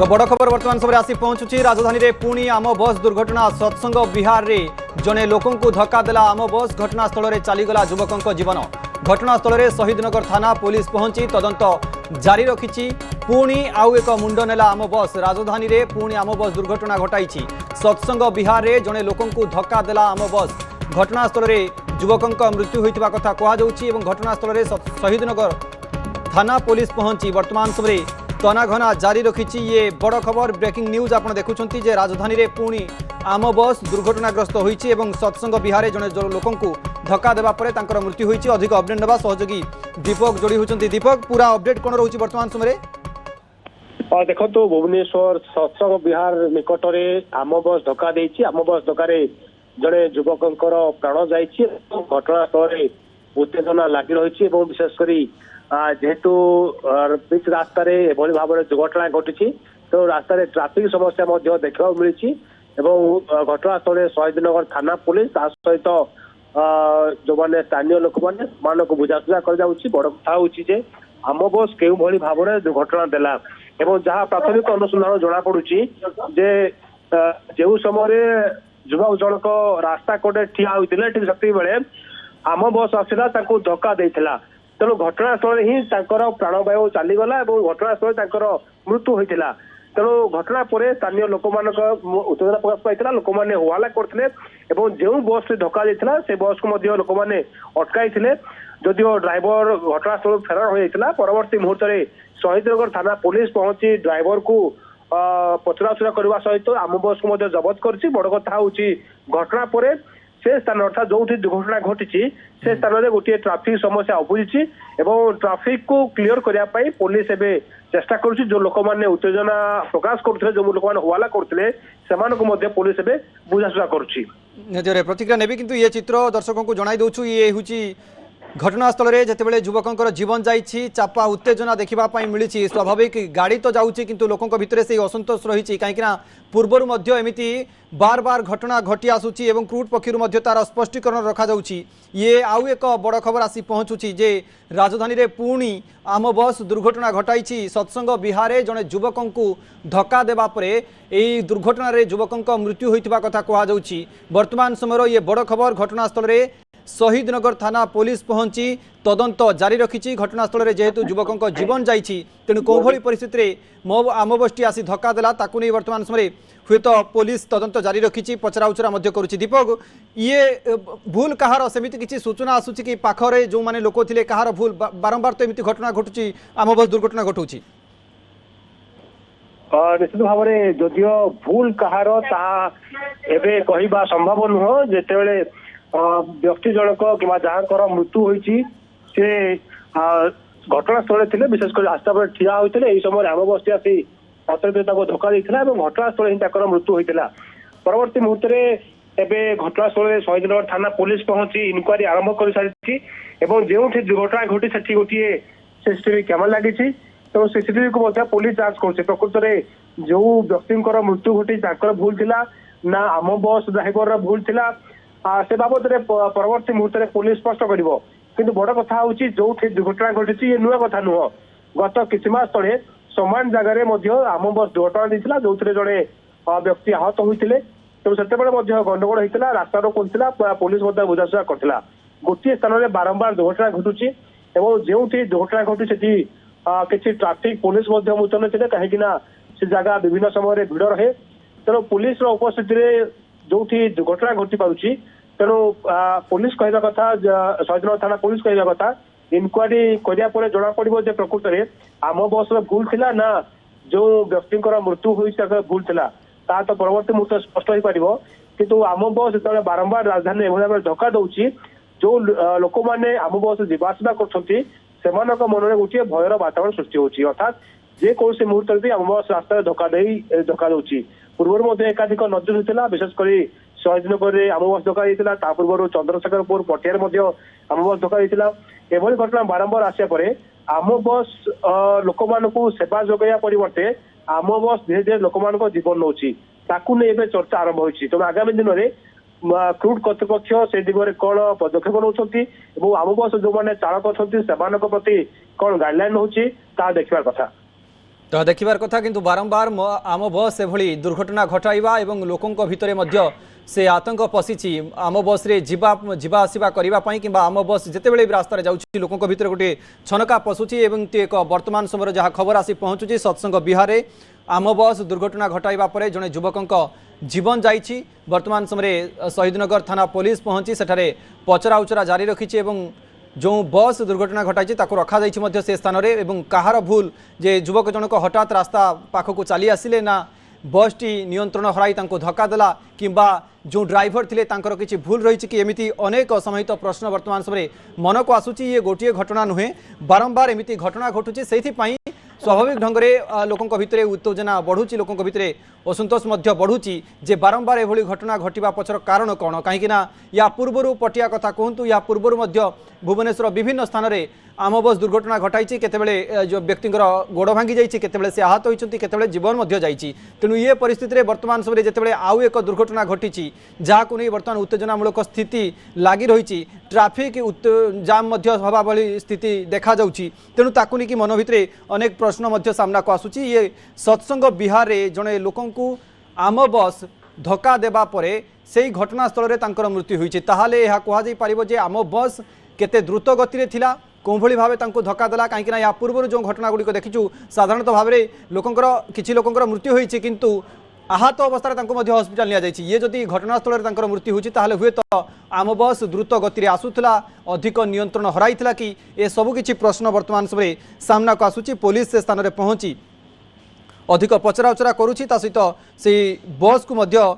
एक बड़ खबर बर्तमान समय आसी पहुंचुची राजधानी रे पुणी आम बस दुर्घटना सत्संग बिहार रे जने लोकों को धक्का देला आम बस घटनास्थल रे चलीगला युवकों जीवन घटनास्थल रे शहीदनगर थाना पुलिस पहुंची तदंत जारी रखिछि। पुणी आउ एक मुंड नेला आम बस राजधानी रे पुणी आम बस दुर्घटना घटाई सत्संग बिहार रे जने लोकों को धक्का देला आम बस घटनास्थल रे युवकों मृत्यु होइतिबा कथा कहा जाउछि एवं घटनास्थल रे शहीदनगर थाना पुलिस पहुंची वर्तमान समय तनाघना जारी रखिछि। ये बड़ खबर ब्रेकिंग न्यूज आप देखुंत जे राजधानी रे पुणी आम बस दुर्घटनाग्रस्त होइछि एवं सत्संग बिहार जड़े लोकों को धक्का देवा परे तांकर मृत्यु होइछि। अधिक अपडेट नेबा सहयोगी दीपक जोड़ी होचंती। दीपक पूरा अपडेट कोन रहउछि वर्तमान समय? देखो तो भुवनेश्वर सत्संग विहार निकट में आम बस धक्का देछि। आम बस धक्का जड़े युवकर प्राण जाइछि। घटनास्थल उत्तेजना लगी रही विशेषकर जेहेतु पिच रास्तार एभली भाव में दुर्घटना घटी तो रास्तार ट्राफिक समस्या देखा मिली घटनास्थल शहीदनगर थाना पुलिस सहित जो मैंने स्थानीय लोक मैंने बुझासुझा कर बड़ कथा हूँ आम बस के भाव में दुर्घटना देला जहाँ प्राथमिक अनुसंधान जना पड़ी जे जो समय युवक जनक रास्ता कोटे ठिया होते ठीक से बेले आम बस आसला धक्का देता तेणु घटनास्थल ही प्राणवायु चलीगला घटनास्थल मृत्यु होता तेणु घटना पर स्थानीय लोक उत्तेजना प्रकाश पाई लोक मैंने हवाला करते जो बस धक्का देता से बस को लोक मैंने अटकाई जदिव ड्राइवर घटनास्थल फेरार हो जाता परवर्ती मुहूर्त में शहीदनगर थाना पुलिस पहुंची ड्राइवर को पचराउचरा करने सहित आम बस को जबत कर बड़ कथा हूँ घटना पर से स्थान अर्थात जो दुर्घटना घटी से स्थान में गोटे ट्राफिक समस्या उपुजी ट्राफिक को क्लीयर करने पुलिस एवं चेष्टा कर जो लोक मैंने उत्तेजना प्रकाश करते जो लोक मैंने हवाला करते पुलिस एवं बुझासुझा कर प्रतिक्रिया नेबी किंतु ये चित्र दर्शकों को जणाई दउछु। ये हूँ घटनास्थल में जितेबाला युवकों जीवन जाइए चापा उत्तेजना देखा मिली स्वाभाविक गाड़ी तो जाऊँगी किंतु लोकों भितर से असंतोष रही कहीं पूर्वर एमती बार बार घटना घटी आसूची एवं क्रूट पक्षर तार स्पष्टीकरण रखा जाउची। ये आउ एक बड़ खबर आसी पहुंचुची जे राजधानी रे पुणी आम बस दुर्घटना घटाई सत्संग बिहार जड़े युवकों को धक्का देवा परे यही दुर्घटना रे युवकों मृत्यु होइतिबा कथा कहा जाउची। वर्तमान समय ये बड़ खबर घटनास्थल में शहीदनगर थाना पुलिस पहुंची तदंत जारी रखिछि। घटनास्थल में जेहेतु युवकों जीवन जाइछि तेणु कौभली परिस्थिति में आम बसटी आसी धक्का देला ताकू नहीं वर्तमान समय हुए तो पुलिस तदंत जारी रखिछि पचराउचरा करुछि। दीपक ये भूल कहार सेमिति किछि सूचना आसुछि कि पाखरे जो माने लोक थिले कहार भूल बारंबार तो एमिति घटना घटुछि आम बस दुर्घटना घटुछि? निश्चित भाव में जदियो भूल कहार एबे कहिबा संभव नुह जेतेबेले व्यक्ति जनक कि जहाँ मृत्यु होती से घटनास्थल थे विशेषकर रास्ता पर ठिया होते यही समय आम बस आसी अतिरिक्त धक्का देता घटनास्थल ही मृत्यु होता परवर्ती मुहूर्त में घटनास्थल शहीदनगर थाना पुलिस पहुंची इनक्वारी आरंभ कर सारी जो दुर्घटना घटी से गोटे सीसीटीवी कैमेरा लगी तो सीसीटीवी को पुलिस जांच कर प्रकृत में जो व्यक्ति मृत्यु घटी भूल थिला ना आम बस ड्राइवर भूल थिला से बाबद परवर्ती मुहूर्त में पुलिस स्पष्ट कर बड़ कथा हूँ जो दुर्घटना घटी ये नुआ कथा नुह गत किसी मास तले समान जगह आम बस दुर्घटना देता जो जड़े व्यक्ति आहत होते तेणु से गंडगोल होता रास्ता रोक होता पुलिस बुझासुझा करता गोटे स्थान में बारंबार दुर्घटना घटुची जो दुर्घटना घटी से किसी ट्राफिक पुलिस मुतयन थे कहीं से जगह विभिन्न समय भिड़ रहे तेणु पुलिस उपस्थिति जो दुर्घटना घटी पार्टी तेणु पुलिस कहवा कथा शहीदनगर थाना पुलिस कहवा कथा इनक्वारी कराया जना पड़ो प्रकृत में आम बस भूल थिला ना जो व्यक्ति मृत्यु होता भूल थिला ता तो परवर्ती मुहूर्त स्पष्ट हो पार किंतु आम बस जो बारंबार राजधानी एभली भाव धक्का दौर जो लोक मैंने आम बस जावासवा कर मन में गोटे भयर वातावरण सृष्टि होती अर्थात जेकोसी मुहूर्त भी आम बस रास्ता धक्का दौर पूर्व एकाधिक नजर होता विशेषकर शहीदनगर में आम बस धक्का देता पूर्व चंद्रशेखरपुर पटियार आम बस धक्का देता एभली घटना बारंबार आसा पर आम बस लोक मान सेवा जोगाइया परिवर्ते आम बस धीरे धीरे लोक मान जीवन नौ नहीं चर्चा आरंभ होती तेणु आगामी दिन में क्रूड कर्तृपक्ष से दिगरे कौन पदक्षेप नौ आम बस जो मैंने चालक अच्छा से प्रति कौन गाइडलाइन होची ता देखिबार कथा। तो देखिबार कथा किंतु बारंबार आम बस एभली दुर्घटना घटाइबा एवं लोकंक भितरे मध्य से आतंक पशिछि आम बस रे जीवा आसिबा करिबा पई किंबा आम बस जेतेबेले भी रास्ता रे जाउछि लोकंक भितरे गोटे छनका पशुछि एवं एक वर्तमान समय जहाँ खबर आसी पहुँचुछि सत्संग बिहार रे आम बस दुर्घटना घटाइबा परे जने युवकंक जीवन जाइछि। वर्तमान समय शहीदनगर थाना पुलिस पहुंची सेठारे पचरा उचरा जारी रखिछि एवं जो बस दुर्घटना घटाई रखा से स्थान में कहार भूल जे युवक जनक हठात रास्ता पाखक चली आसिले ना बस टी नियंत्रण हराई धक्का देला किंबा जो ड्राइवर थिले तांकर किछि भूल रही कि एमिति अनेक समाहित प्रश्न वर्तमान समय मन को आसुची। ये गोटे घटना नुहे बारंबार एमिति घटना घटुची से स्वाभाविक ढंग से लोकों भितर उत्तेजना बढ़ुची लोकों भितर असंतोष बढ़ुची जे बारंबार एभली घटना घटिबा पछर कारण कौन कहीं या पूर्वर पटिया कथा कहतु या पूर्वर भुवनेश्वर विभिन्न स्थान में आम बस दुर्घटना घटाई केतेबेले जो व्यक्तिंकर गोड़ भांगी जाइए केतेबेले से आहत होती केतेबेले जीवन जाइए। तेणु ये परिस्थिति में वर्तमान समय जितेबाला आउ एक दुर्घटना घटी जहाँ नहीं बर्तमान उत्तेजनामूलक स्थिति लगी रही ट्राफिक जाम हवा भली स्थिति देखा जाउछि। तेणु ताकु नहीं कि मन भितर अनेक प्रश्न सामना को आसुछि। ये सत्संग बिहार रे जड़े लोकंकु आम बस धक्का देबा परे से घटनास्थल में तांकर मृत्यु होइछि ताहाले यह कहा जाई परिबो जे आम बस केते द्रुत गति रे थिला कौभली भाव धक्का देला कहीं या पूर्व जो घटना गुड़िक देखीचु साधारणत भाव में लोकंकर किछि लोकंकर मृत्यु होइछि किंतु आहत अवस्था हस्पिटाल निया जाइछि। ये जदि घटनास्थल में मृत्यु होइछि ताहाले हुए तो आम बस द्रुत गति आसूला अधिक नियंत्रण हराइथिला कि ए सबु किछि प्रश्न वर्तमान समय सामना को आसुछि। पुलिस से स्थान में पहुंची अधिक पचरा उचरा करुछि ता सहित से बस को मध्य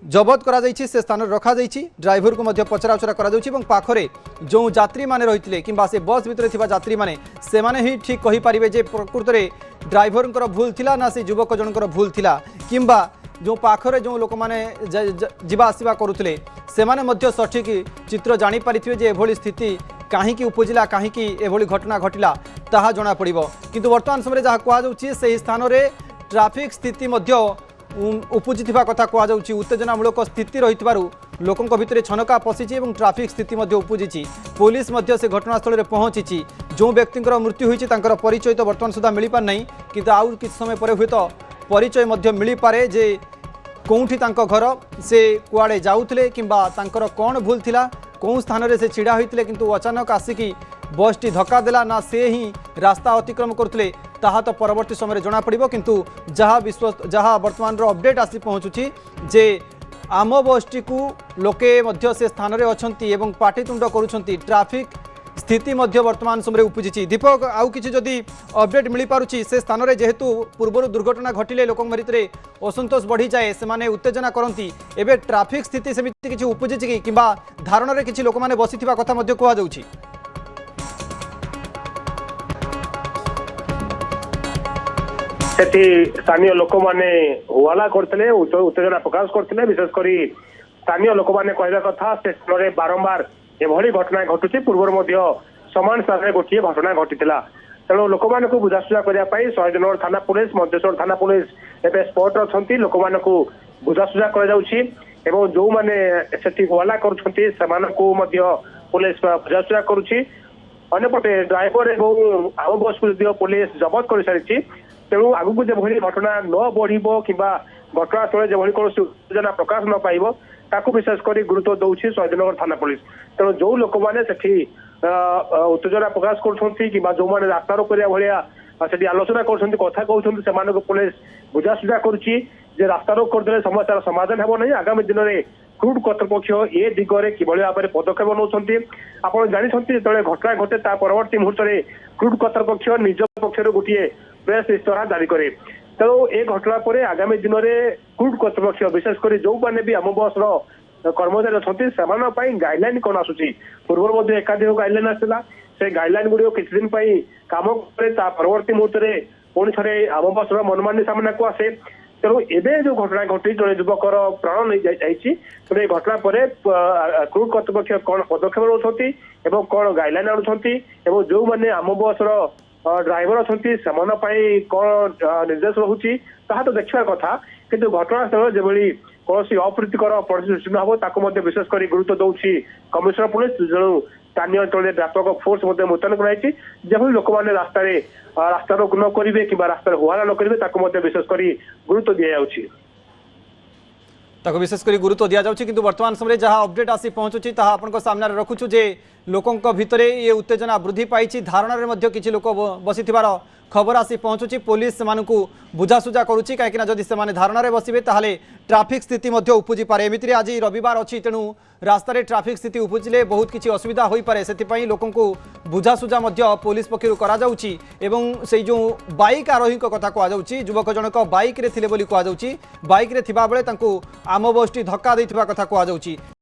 जबत करा जाइछि से स्थान रखा जाइछि ड्राइवर को मध्य पचरा उचरा करा जाउछि एवं पाखरे जो यात्री माने रहिथिले किंबा से बस भितरे थिबा यात्री माने से माने ही ठीक कहि परिबे जे प्रकृत रे ड्राइवरंकर भूल थिला ना से युवक जनकर भूल थिला किंबा जो पाखरे जो लोक माने जीवा आसिबा करुथिले से माने मध्य सठिक चित्र जानि पारिथिबे जे एभली स्थिति काहींकि उपजिला काहींकि एभली घटना घटिला ताहा जणा पड़िबो। किंतु वर्तमान समय जहाँ कहा जाउछि से स्थान रे ट्रैफिक स्थिति मध्य उपजिथिबा कथा कहा जाउछि उत्तेजनामूलक स्थिति रहितबारु लोकंक भितरे छनका पशिछि एवं ट्रैफिक स्थिति मध्य उपजिछि। पुलिस मध्य से घटनास्थल में पहुंची जो व्यक्तिंकर मृत्यु होइछि तांकर परिचय तो वर्तमान सुधा मिल पार नहीं किंतु आउ किछ समय पर हुए तो परिचय मध्य मिल पारे जे कोउठी तांको घर से कुआड़े जाउथिले किंबा तांकर कौन भूल थिला कौन स्थान रे से छिड़ा होइथिले किंतु अचानक आसिकी बस टी धक्का देला ना से ही रास्ता अतिक्रम करथिले ताहा तो परवर्ती समय जना पड़िबो। किंतु जहाँ वर्तमान अपडेट आसी पहुँचुछि जे आम बस टी को लोके मध्य से स्थान रे अछंती एवं पाटितुंड करुछंती ट्रैफिक स्थिति मध्य वर्तमान समय उपजिछि। दीपक आउ किछि जदि अपडेट मिल पारुछि से स्थान रे जेहेतु पूर्व दुर्घटना घटिले लोक भितरे असंतोष बढ़ी जाए से माने उत्तेजना करती एबे ट्रैफिक स्थिति सेमिति किछि उपजिछि कि किंबा धारणा रे किछि लोक माने बसिथिबा कथा मध्य कहा जाउछि। स्थानीय लोक मैंने हुआला करते उत्तेजना प्रकाश करते विशेषकर स्थानीय लोक मैंने कहवा कथा से स्थान में बारंबार एभली घटना घटुची पूर्व समान स्थान में गोटे घटना घटी तेणु लोक मान बुझासुझा करने शहीदनगर थाना पुलिस मध्येश्वर थाना पुलिस एवं स्पॉट अच्छा लोक मान बुझासुझा कर जो मैंने से हुआला कर पुलिस बुझासुझा करुच्ची अंपटे ड्राइवर एवं आउ बस को पुलिस जबत कर सारी तेणु आगू जो घटना न बढ़ कि घटनास्थल जो कौन उत्तेजना प्रकाश न पाइब ताकू विशेषकर गुरुत्व दौर शहीदनगर थाना पुलिस तेणु जो लोक मैंने उत्तेजना प्रकाश कर जो मैंने रास्ता रोक भाया आलोचना कर कथा कहते पुलिस बुझासुझा करुच्ची रास्ता रोक करदे समस्यार समाधान हेब नहीं आगामी दिन में क्रूड कर्तृपक्ष ए दिगरे किभली भाव में पदक्षेप नौकरी आपड़ जानते जो घटना घटे ता परवर्ती मुहूर्त में क्रूड कर्तृपक्ष निज पक्ष गोटे प्रेस इस्ताहार जारी करे तेणु ए घटना पर आगामी दिन में क्रूड कर्तृपक्ष विशेषकर जो मैंने भी आम बस कर्मचारी अच्छा से गाइडलाइन कौन आसूसी पूर्व एकाधिक गाइडलाइन आसाला से गाइडलाइन गुड़िक किसी दिन कम करे परवर्ती मुहूर्त में पुणी थे आम बस मनमानी सामना को आसे तेणु एवं जो घटना घटी जो युवकर प्राण नहीं जाइए तेणु ये घटना पर क्रूड कर्तृपक्ष कौन पदक्षेप नौकरी कौन गाइडलाइन आणुंट जो मैंने आम बस ड्राइवर अच्छा से कौन निर्देश रोचे तो देखा कथा किंतु घटनास्थल जो कौन अप्रीतिकर परिस्थिति सृष्टि न हो विशेषकर गुरुत्व दौर कमिशनर पुलिस जो ସ୍ଥାନୀୟ ଅଞ୍ଚଳରେ ବ୍ୟାପକ ଫୋର୍ସ ମଧ୍ୟ ମୁତୟନ କରାଯାଇଛି ଯେଭଳି ଲୋକମାନେ ରାସ୍ତା ରୋକ ନ କରିବେ କିମ୍ବା ରାସ୍ତାରେ ହୋହାଲ୍ଲା ନ କରିବେ ତାକୁ ମଧ୍ୟ ବିଶେଷ କରି ଗୁରୁତ୍ୱ ଦିଆଯାଉଛି। ताको विशेष कर गुरुत्व दि जाऊँगी किंतु वर्तमान समय जहाँ अपडेट आसी पहुँचुची ताहा आपन सामने रखुचु जे लोकों भितर ये उत्तेजना वृद्धि पाई धारणा किसी लोक बसी खबर आसी पहुँचुची पुलिस से बुझासुझा करुच्ची कहीं जदि से धारणा बसवे ताहले ट्राफिक स्थिति उपजी पारे एमती आज रविवार अच्छी तेणु रास्तार ट्राफिक स्थिति उपजिले बहुत किसी असुविधा हो पारे से लोकों को बुझासुझा पुलिस पक्षर करा जो बाइक आरोही कथा कहुच्छी युवक जनक बाइक रे थिले बोली कहुच्छी बाइक रे थिबा बेले तांकु आम बसटी धक्का देथिबा कथा कहुच्छी।